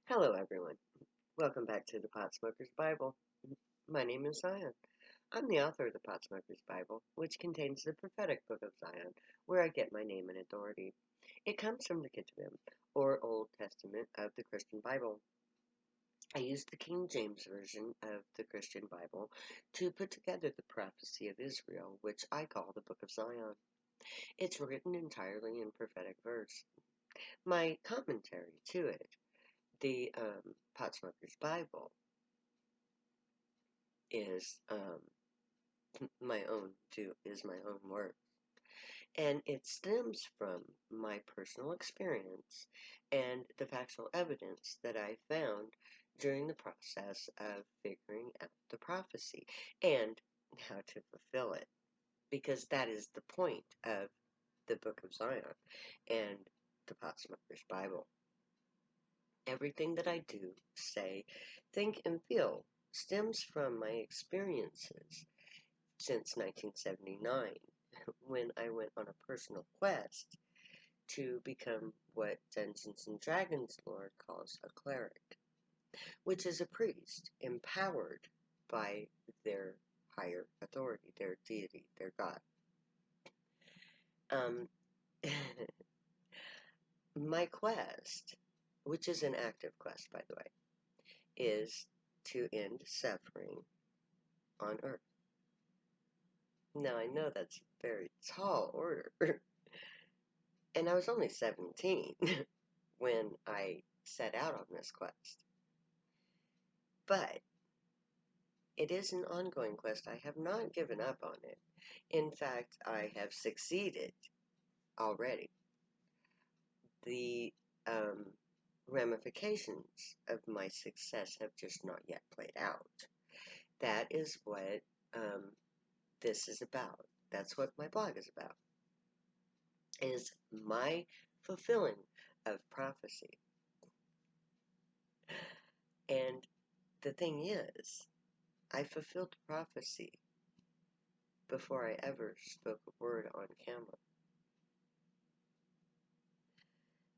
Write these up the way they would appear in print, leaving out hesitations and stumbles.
Hello, everyone. Welcome back to the Pot Smoker's Bible. My name is Zion. I'm the author of the Pot Smoker's Bible, which contains the prophetic book of Zion, where I get my name and authority. It comes from the Ketuvim, or Old Testament of the Christian Bible. I use the King James Version of the Christian Bible to put together the prophecy of Israel, which I call the Book of Zion. It's written entirely in prophetic verse. My commentary to it, the Pot Smoker's Bible, is my own work, and it stems from my personal experience and the factual evidence that I found during the process of figuring out the prophecy and how to fulfill it, because that is the point of the Book of Zion and the Pot Smoker's Bible. Everything that I do, say, think, and feel stems from my experiences since 1979, when I went on a personal quest to become what Dungeons and Dragons lore calls a cleric, which is a priest empowered by their higher authority, their deity, their god. Um, my quest, which is an active quest, by the way, is to end suffering on Earth. Now, I know that's a very tall order, and I was only 17 when I set out on this quest. But it is an ongoing quest. I have not given up on it. In fact, I have succeeded already. The um, ramifications of my success have just not yet played out. That is what this is about. That's what my blog is about. Is my fulfilling of prophecy. And the thing is, I fulfilled prophecy before I ever spoke a word on camera.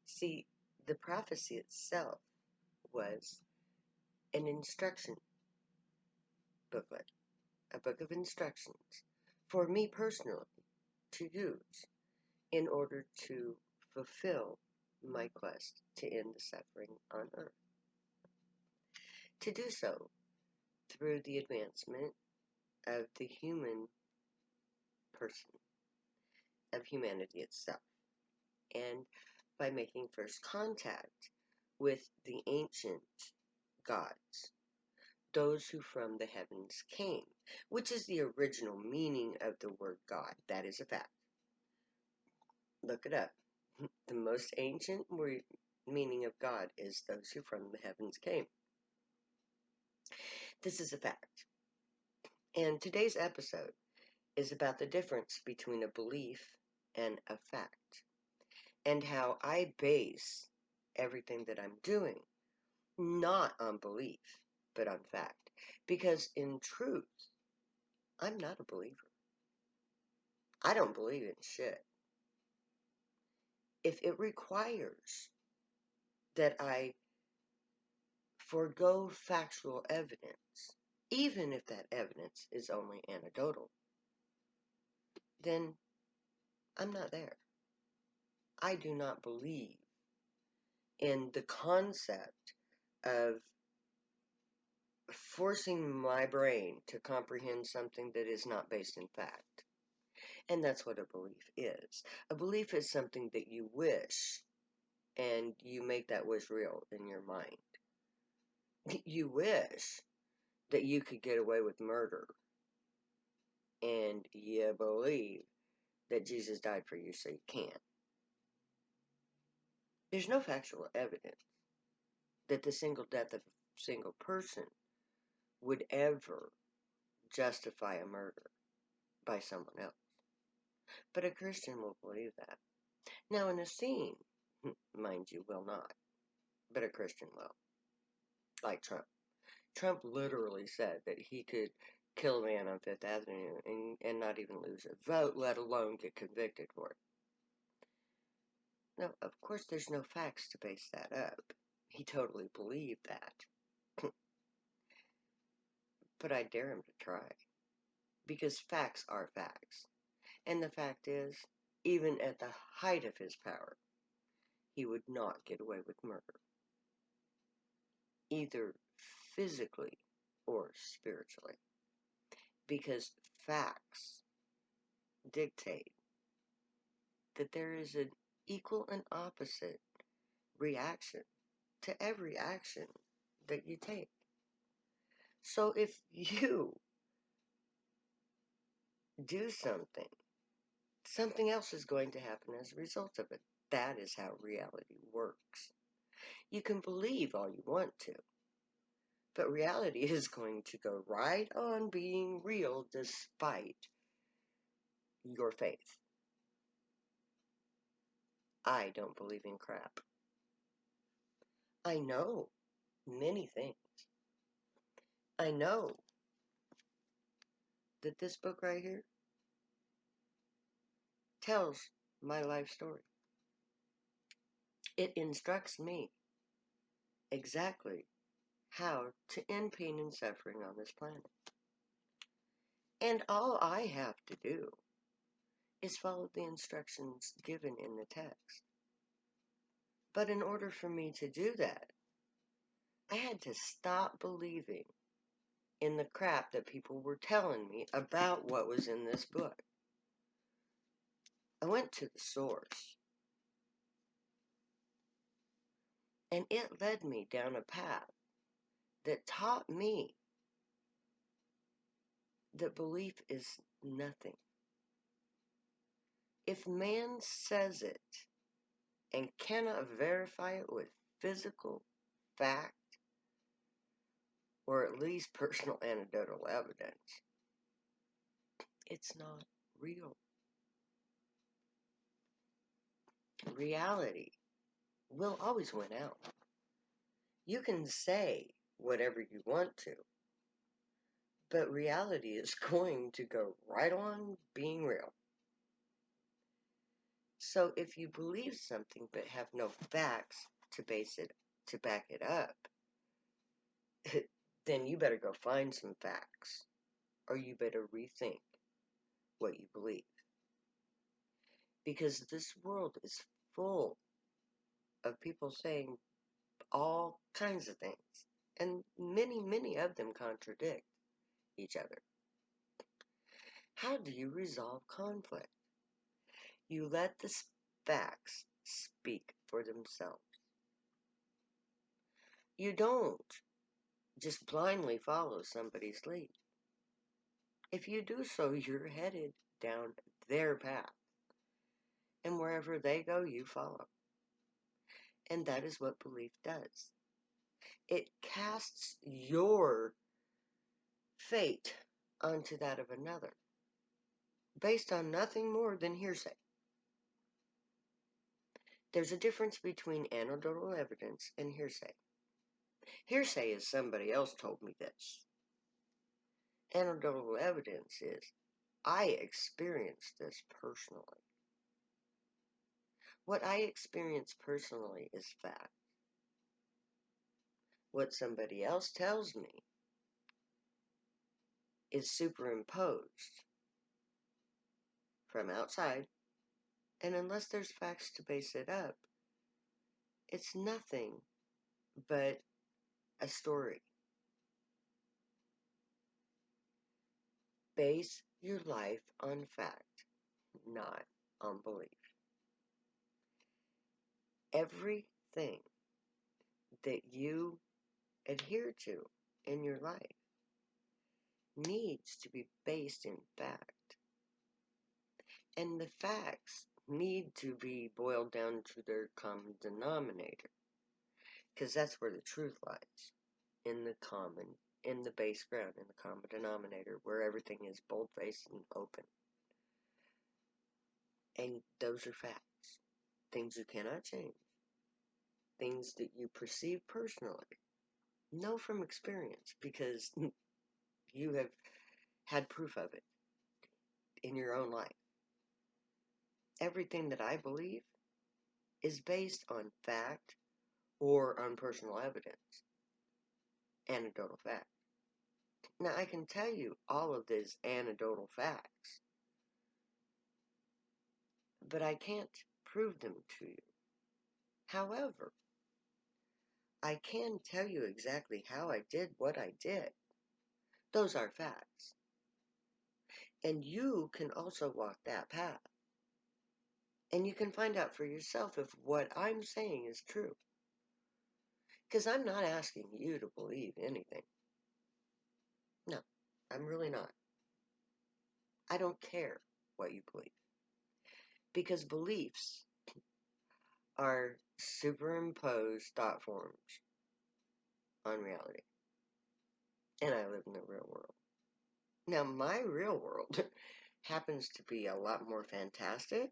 See, the prophecy itself was an instruction booklet, a book of instructions for me personally to use in order to fulfill my quest to end the suffering on earth. To do so through the advancement of the human person, of humanity itself, and by making first contact with the ancient gods, those who from the heavens came, which is the original meaning of the word God. That is a fact. Look it up. The most ancient meaning of God is those who from the heavens came. This is a fact. And today's episode is about the difference between a belief and a fact, and how I base everything that I'm doing not on belief, but on fact. Because in truth, I'm not a believer. I don't believe in shit. If it requires that I forego factual evidence, even if that evidence is only anecdotal, then I'm not there. I do not believe in the concept of forcing my brain to comprehend something that is not based in fact. And that's what a belief is. A belief is something that you wish, and you make that wish real in your mind. You wish that you could get away with murder, and you believe that Jesus died for you so you can't. There's no factual evidence that the single death of a single person would ever justify a murder by someone else. But a Christian will believe that. Now, in a scene, mind you, will not, but a Christian will. Like Trump. Trump literally said that he could kill a man on Fifth Avenue and not even lose a vote, let alone get convicted for it. Now, of course, there's no facts to base that up. he totally believed that. But I dare him to try. Because facts are facts. And the fact is, even at the height of his power, he would not get away with murder, either physically or spiritually, because facts dictate that there is an equal and opposite reaction to every action that you take. So if you do something, something else is going to happen as a result of it. That is how reality works. You can believe all you want to, but reality is going to go right on being real despite your faith. I don't believe in crap. I know many things. I know that this book right here tells my life story. It instructs me exactly how to end pain and suffering on this planet. And all I have to do is follow the instructions given in the text. But in order for me to do that, I had to stop believing in the crap that people were telling me about what was in this book. I went to the source, and it led me down a path that taught me that belief is nothing. If man says it and cannot verify it with physical fact, or at least personal anecdotal evidence, it's not real. Reality will always win out. You can say whatever you want to, but reality is going to go right on being real. So if you believe something but have no facts to back it up, then you better go find some facts, or you better rethink what you believe. Because this world is full of people saying all kinds of things, and many, many of them contradict each other. How do you resolve conflict? You let the facts speak for themselves. You don't just blindly follow somebody's lead. If you do so, you're headed down their path. And wherever they go, you follow. And that is what belief does. It casts your fate onto that of another, based on nothing more than hearsay. There's a difference between anecdotal evidence and hearsay. Hearsay is somebody else told me this. Anecdotal evidence is I experienced this personally. What I experienced personally is fact. What somebody else tells me is superimposed from outside, and unless there's facts to base it up, it's nothing but a story. Base your life on fact, not on belief. Everything that you adhere to in your life needs to be based in fact. And the facts need to be boiled down to their common denominator. Because that's where the truth lies. In the base ground, in the common denominator, where everything is bold-faced and open. And those are facts. Things you cannot change. Things that you perceive personally. Know from experience, because you have had proof of it in your own life. Everything that I believe is based on fact or on personal evidence, anecdotal fact. Now, I can tell you all of these anecdotal facts, but I can't prove them to you. However, I can tell you exactly how I did what I did. Those are facts. And you can also walk that path. And you can find out for yourself if what I'm saying is true. Because I'm not asking you to believe anything. No, I'm really not. I don't care what you believe. Because beliefs are superimposed thought forms on reality. And I live in the real world. Now, my real world happens to be a lot more fantastic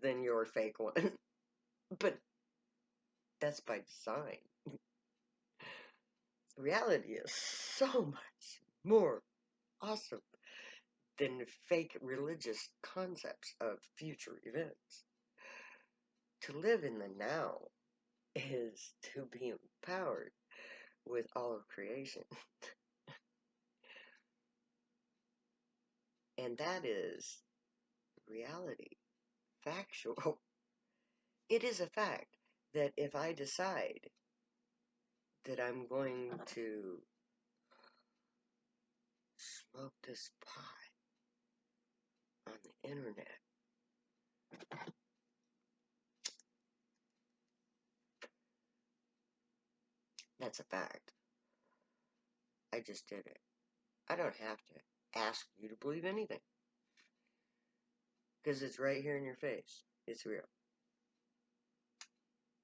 than your fake one. But that's by design. Reality is so much more awesome than fake religious concepts of future events. To live in the now is to be empowered with all of creation. And that is reality, factual. It is a fact that if I decide that I'm going to smoke this pot on the internet, that's a fact. I just did it. I don't have to ask you to believe anything. Because it's right here in your face. It's real.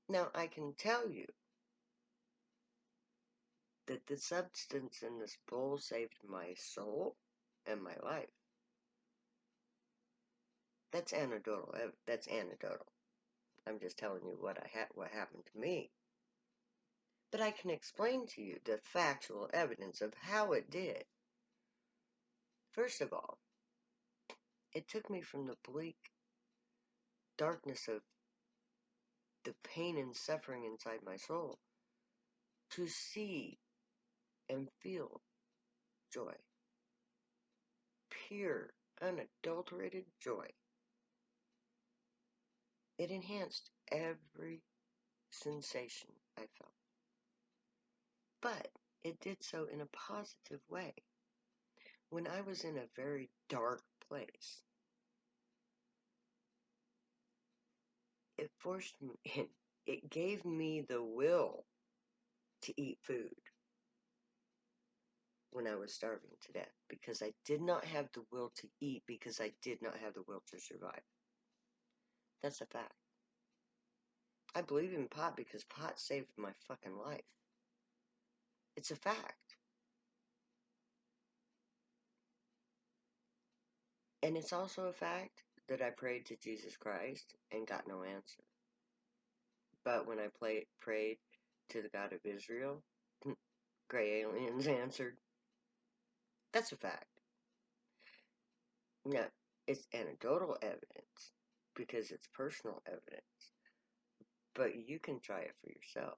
Now, I can tell you that the substance in this bowl saved my soul and my life. That's anecdotal. That's anecdotal. I'm just telling you what happened to me. But I can explain to you the factual evidence of how it did. First of all, it took me from the bleak darkness of the pain and suffering inside my soul to see and feel joy. Pure, unadulterated joy. It enhanced every sensation I felt. But it did so in a positive way. When I was in a very dark place, it forced me, it gave me the will to eat food when I was starving to death, because I did not have the will to eat because I did not have the will to survive. That's a fact. I believe in pot because pot saved my fucking life. It's a fact. And it's also a fact that I prayed to Jesus Christ and got no answer. But when I prayed to the God of Israel, gray aliens answered. That's a fact. Now, it's anecdotal evidence because it's personal evidence. But you can try it for yourself.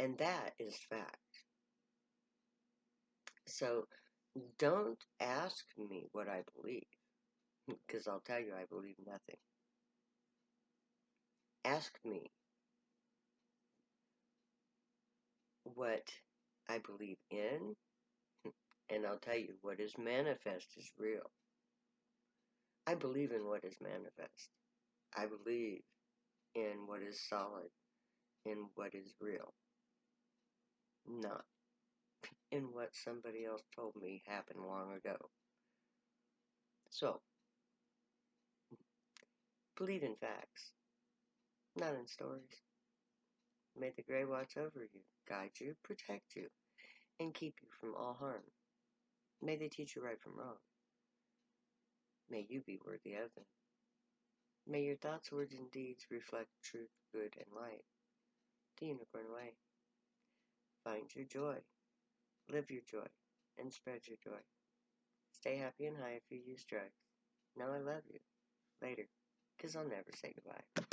And that is fact. So don't ask me what I believe, because I'll tell you I believe nothing. Ask me what I believe in, and I'll tell you what is manifest is real. I believe in what is manifest. I believe in what is solid, in what is real, not in what somebody else told me happened long ago. So, believe in facts, not in stories. May the Grey watch over you, guide you, protect you, and keep you from all harm. May they teach you right from wrong. May you be worthy of them. May your thoughts, words, and deeds reflect truth, good, and light. The unicorn way. Find your joy, live your joy, and spread your joy. Stay happy and high if you use drugs. Now I love you. Later, 'cause I'll never say goodbye.